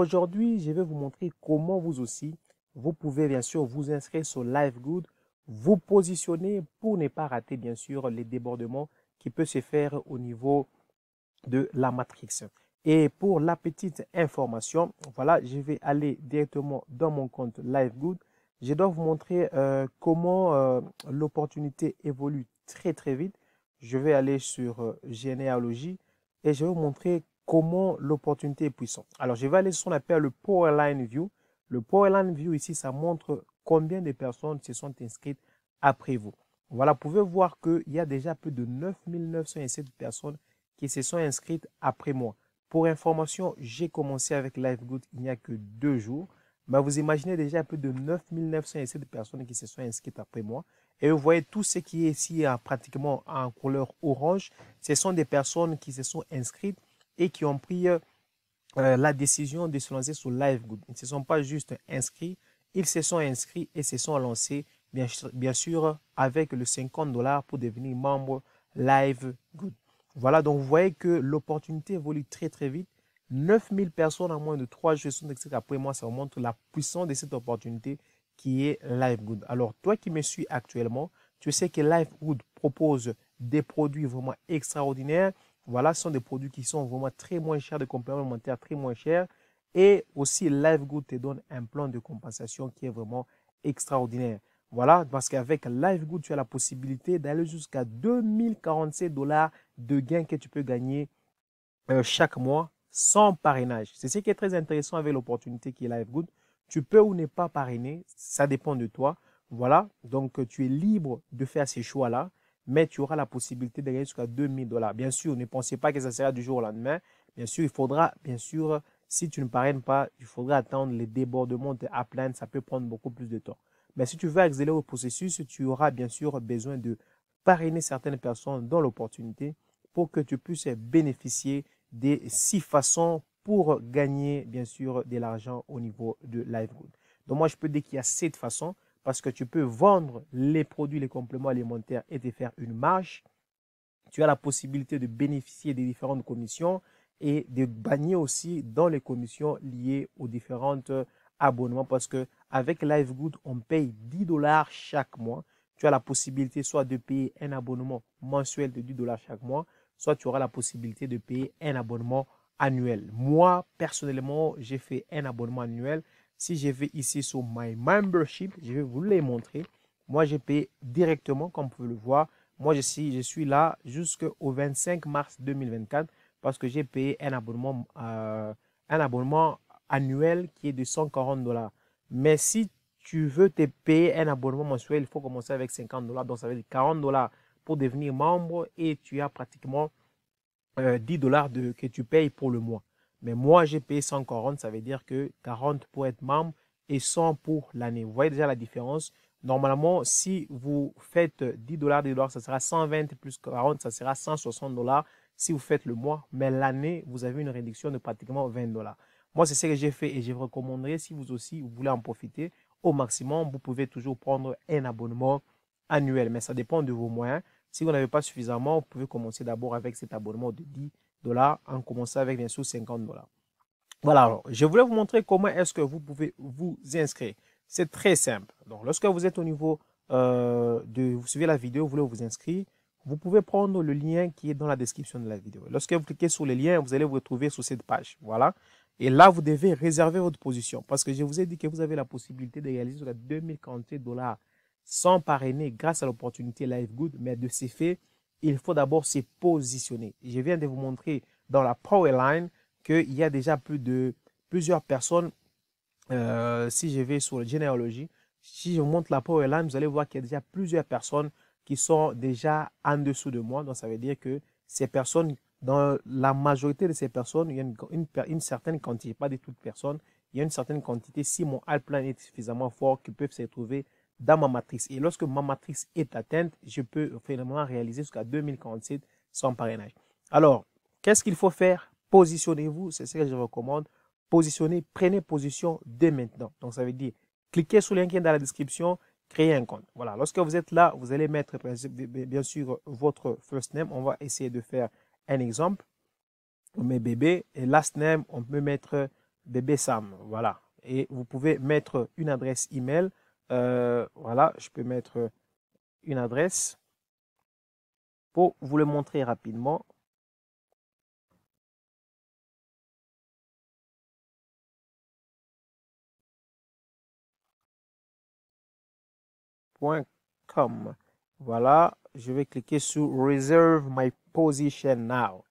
aujourd'hui, je vais vous montrer comment vous aussi, vous pouvez bien sûr vous inscrire sur LiveGood, vous positionner pour ne pas rater bien sûr les débordements qui peuvent se faire au niveau de la matrix. Et pour la petite information, voilà, je vais aller directement dans mon compte LiveGood. Je dois vous montrer comment l'opportunité évolue très vite. Je vais aller sur généalogie et je vais vous montrer comment l'opportunité est puissante. Alors, je vais aller sur ce qu'on appelle le Powerline View. Le Powerline View ici, ça montre combien de personnes se sont inscrites après vous. Voilà, vous pouvez voir qu'il y a déjà plus de 9907 personnes qui se sont inscrites après moi. Pour information, j'ai commencé avec LiveGood il n'y a que 2 jours. Mais vous imaginez déjà plus de 9907 personnes qui se sont inscrites après moi. Et vous voyez tout ce qui est ici pratiquement en couleur orange. Ce sont des personnes qui se sont inscrites et qui ont pris la décision de se lancer sur LiveGood. Ils ne se sont pas juste inscrits, ils se sont inscrits et se sont lancés, bien sûr avec le 50 $ pour devenir membre LiveGood. Voilà, donc vous voyez que l'opportunité évolue très vite. 9000 personnes en moins de 3 jours sont inscrites après moi. Ça vous montre la puissance de cette opportunité qui est LiveGood. Alors, toi qui me suis actuellement, tu sais que LiveGood propose des produits vraiment extraordinaires. Voilà, ce sont des produits qui sont vraiment très moins chers, des compléments alimentaires très moins chers. Et aussi, LiveGood te donne un plan de compensation qui est vraiment extraordinaire. Voilà, parce qu'avec LiveGood, tu as la possibilité d'aller jusqu'à 2047 $ de gains que tu peux gagner chaque mois sans parrainage. C'est ce qui est très intéressant avec l'opportunité qui est LiveGood. Tu peux ou ne pas parrainer, ça dépend de toi. Voilà, donc tu es libre de faire ces choix-là, mais tu auras la possibilité de gagner jusqu'à 2000 $. Bien sûr, ne pensez pas que ça sera du jour au lendemain. Bien sûr, il faudra, bien sûr, si tu ne parraines pas, il faudra attendre les débordements de Upline. Ça peut prendre beaucoup plus de temps. Mais si tu veux accélérer au processus, tu auras bien sûr besoin de parrainer certaines personnes dans l'opportunité pour que tu puisses bénéficier des 6 façons pour gagner bien sûr de l'argent au niveau de LiveGood. Donc moi je peux dire qu'il y a 7 façons parce que tu peux vendre les produits, les compléments alimentaires et te faire une marge. Tu as la possibilité de bénéficier des différentes commissions et de gagner aussi dans les commissions liées aux différentes abonnements parce que avec LiveGood, on paye 10 $ chaque mois. Tu as la possibilité soit de payer un abonnement mensuel de 10 $ chaque mois, soit tu auras la possibilité de payer un abonnement annuel. Moi, personnellement, j'ai fait un abonnement annuel. Si je vais ici sur My Membership, je vais vous les montrer. Moi, j'ai payé directement, comme vous pouvez le voir. Moi, je suis là jusqu'au 25 mars 2024 parce que j'ai payé un abonnement annuel qui est de 140 $. Mais si tu veux te payer un abonnement mensuel, il faut commencer avec 50 $. Donc, ça veut dire 40 $ pour devenir membre et tu as pratiquement 10 $ que tu payes pour le mois. Mais moi, j'ai payé 140, ça veut dire que 40 pour être membre et 100 pour l'année. Vous voyez déjà la différence. Normalement, si vous faites 10 $, ça sera 120 plus 40, ça sera 160 $ si vous faites le mois. Mais l'année, vous avez une réduction de pratiquement 20 $. Moi, c'est ce que j'ai fait et je vous recommanderais, si vous aussi, vous voulez en profiter, au maximum, vous pouvez toujours prendre un abonnement annuel. Mais ça dépend de vos moyens. Si vous n'avez pas suffisamment, vous pouvez commencer d'abord avec cet abonnement de 10 $, en commençant avec bien sûr 50 $. Voilà, alors, je voulais vous montrer comment est-ce que vous pouvez vous inscrire. C'est très simple. Donc, lorsque vous êtes au niveau vous suivez la vidéo, vous voulez vous inscrire, vous pouvez prendre le lien qui est dans la description de la vidéo. Lorsque vous cliquez sur le lien, vous allez vous retrouver sur cette page. Voilà. Et là, vous devez réserver votre position parce que je vous ai dit que vous avez la possibilité de réaliser jusqu'à 2048 $ sans parrainer grâce à l'opportunité LiveGood. Mais de ces faits, il faut d'abord se positionner. Je viens de vous montrer dans la Powerline qu'il y a déjà plusieurs personnes. Si je vais sur la généalogie, si je vous montre la Powerline, vous allez voir qu'il y a déjà plusieurs personnes qui sont déjà en dessous de moi. Donc, ça veut dire que ces personnes, dans la majorité de ces personnes, il y a une certaine quantité, pas de toutes personnes, il y a une certaine quantité, si mon Alpline est suffisamment fort, qui peuvent se trouver dans ma matrice. Et lorsque ma matrice est atteinte, je peux finalement réaliser jusqu'à 2047 sans parrainage. Alors, qu'est-ce qu'il faut faire? Positionnez-vous, c'est ce que je recommande. Positionnez, prenez position dès maintenant. Donc, ça veut dire, cliquez sur le lien qui est dans la description, créez un compte. Voilà, lorsque vous êtes là, vous allez mettre bien sûr votre first name. On va essayer de faire un exemple. On met bébé et last name, on peut mettre bébé Sam. Voilà. Et vous pouvez mettre une adresse email. Voilà, je peux mettre une adresse pour vous le montrer rapidement. .com. Voilà, je vais cliquer sur Reserve my position now.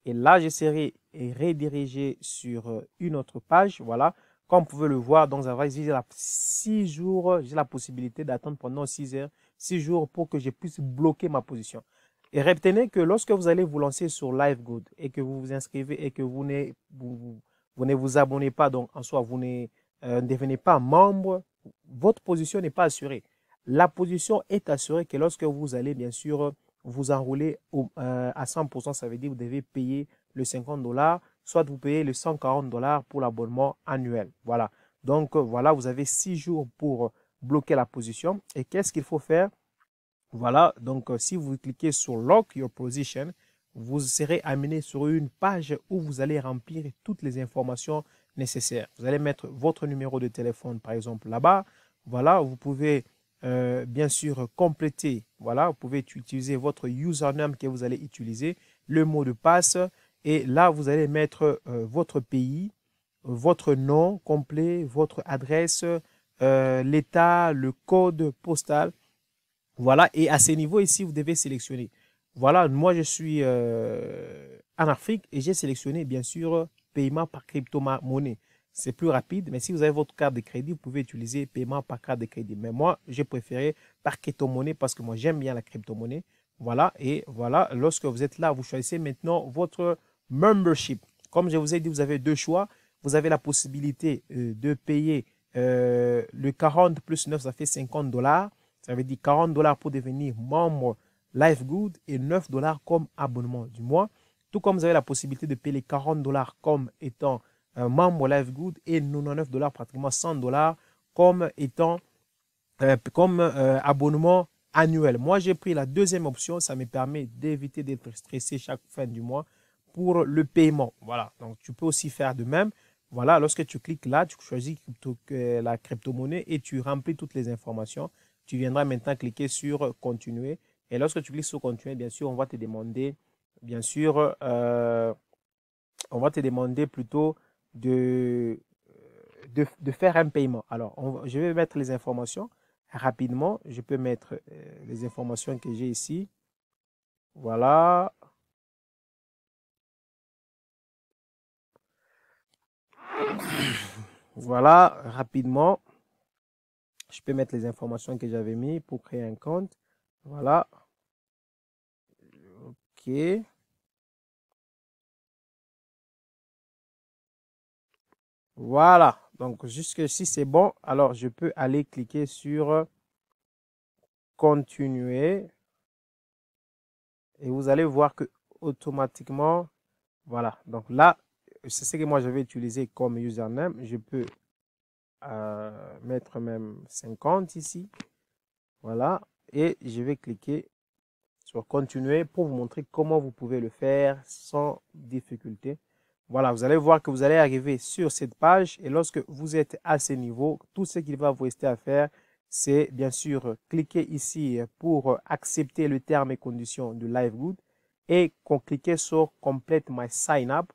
Et là, je serai redirigé sur une autre page. Voilà, comme vous pouvez le voir, donc j'ai 6 jours, j'ai la possibilité d'attendre pendant 6 heures, 6 jours pour que je puisse bloquer ma position. Et retenez que lorsque vous allez vous lancer sur LiveGood et que vous vous inscrivez et que vous ne vous abonnez pas, donc en soi, vous ne devenez pas membre, votre position n'est pas assurée. La position est assurée que lorsque vous allez bien sûr vous enrôler à 100%, ça veut dire que vous devez payer le 50 $, soit vous payez le 140 $ pour l'abonnement annuel. Voilà. Donc voilà, vous avez 6 jours pour bloquer la position. Et qu'est-ce qu'il faut faire? Voilà, donc si vous cliquez sur Lock Your Position, vous serez amené sur une page où vous allez remplir toutes les informations nécessaires. Vous allez mettre votre numéro de téléphone, par exemple, là-bas. Voilà, vous pouvez bien sûr compléter. Voilà, vous pouvez utiliser votre username que vous allez utiliser, le mot de passe. Et là, vous allez mettre votre pays, votre nom complet, votre adresse, l'état, le code postal. Voilà, et à ce niveau ici, vous devez sélectionner. Voilà, moi je suis en Afrique et j'ai sélectionné bien sûr paiement par crypto-monnaie. C'est plus rapide, mais si vous avez votre carte de crédit, vous pouvez utiliser paiement par carte de crédit. Mais moi, j'ai préféré par crypto-monnaie parce que moi j'aime bien la crypto-monnaie. Voilà, et voilà, lorsque vous êtes là, vous choisissez maintenant votre membership. Comme je vous ai dit, vous avez deux choix. Vous avez la possibilité de payer le 40 plus 9, ça fait 50 $. Ça veut dire 40 $ pour devenir membre LiveGood et 9 $ comme abonnement du mois. Tout comme vous avez la possibilité de payer les 40 $ comme étant membre LiveGood et 99 $, pratiquement 100 $ comme étant abonnement annuel. Moi, j'ai pris la deuxième option. Ça me permet d'éviter d'être stressé chaque fin du mois pour le paiement. Voilà. Donc, tu peux aussi faire de même. Voilà. Lorsque tu cliques là, tu choisis la crypto-monnaie et tu remplis toutes les informations. Tu viendras maintenant cliquer sur continuer. Et lorsque tu cliques sur continuer, bien sûr, on va te demander, bien sûr, on va te demander plutôt de faire un paiement. Alors, je vais mettre les informations rapidement. Je peux mettre les informations que j'ai ici. Voilà. Voilà, rapidement. Je peux mettre les informations que j'avais mis pour créer un compte. Voilà. OK. Voilà. Donc, jusque si c'est bon, alors je peux aller cliquer sur continuer. Et vous allez voir que automatiquement, voilà. Donc là, c'est ce que moi j'avais utilisé comme username. Je peux mettre même 50 ici. Voilà. Et je vais cliquer sur continuer pour vous montrer comment vous pouvez le faire sans difficulté. Voilà, vous allez voir que vous allez arriver sur cette page et lorsque vous êtes à ce niveau, tout ce qu'il va vous rester à faire, c'est bien sûr cliquer ici pour accepter le terme et conditions de LiveGood et cliquer sur Complete My Sign Up.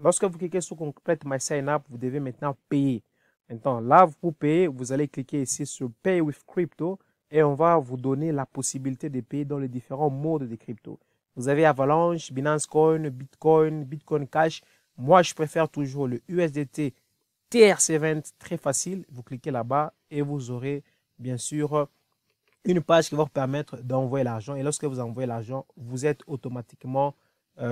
Lorsque vous cliquez sur Complete My Sign Up, vous devez maintenant payer. Maintenant, là, pour payer, vous allez cliquer ici sur Pay with Crypto et on va vous donner la possibilité de payer dans les différents modes de crypto. Vous avez Avalanche, Binance Coin, Bitcoin, Bitcoin Cash. Moi, je préfère toujours le USDT TRC20, très facile. Vous cliquez là-bas et vous aurez bien sûr une page qui va vous permettre d'envoyer l'argent. Et lorsque vous envoyez l'argent, vous êtes automatiquement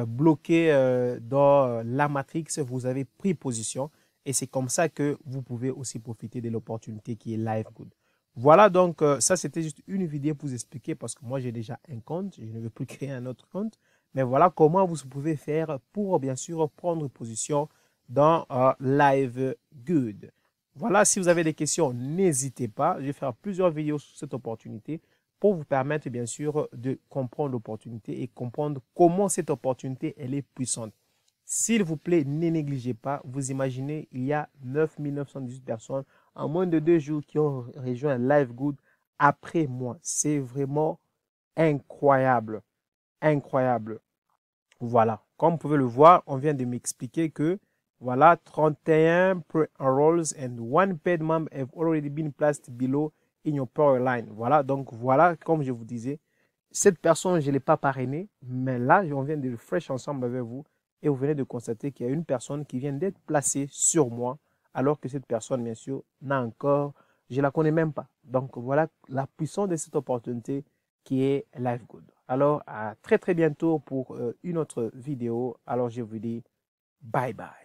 bloqué dans la matrix. Vous avez pris position. Et c'est comme ça que vous pouvez aussi profiter de l'opportunité qui est LiveGood. Voilà, donc ça, c'était juste une vidéo pour vous expliquer parce que moi, j'ai déjà un compte. Je ne veux plus créer un autre compte. Mais voilà comment vous pouvez faire pour, bien sûr, prendre position dans LiveGood. Voilà, si vous avez des questions, n'hésitez pas. Je vais faire plusieurs vidéos sur cette opportunité pour vous permettre, bien sûr, de comprendre l'opportunité et comprendre comment cette opportunité, elle est puissante. S'il vous plaît, ne négligez pas. Vous imaginez, il y a 9918 personnes en moins de 2 jours qui ont rejoint LiveGood après moi. C'est vraiment incroyable. Incroyable. Voilà. Comme vous pouvez le voir, on vient de m'expliquer que voilà, 31 pre-enrolls and one paid member have already been placed below in your power line. Voilà, donc voilà, comme je vous disais, cette personne, je ne l'ai pas parrainée, mais là, on vient de refresh ensemble avec vous et vous venez de constater qu'il y a une personne qui vient d'être placée sur moi, alors que cette personne, bien sûr, n'a encore, je ne la connais même pas. Donc voilà la puissance de cette opportunité qui est LiveGood. Alors, à très très bientôt pour une autre vidéo. Alors, je vous dis bye bye.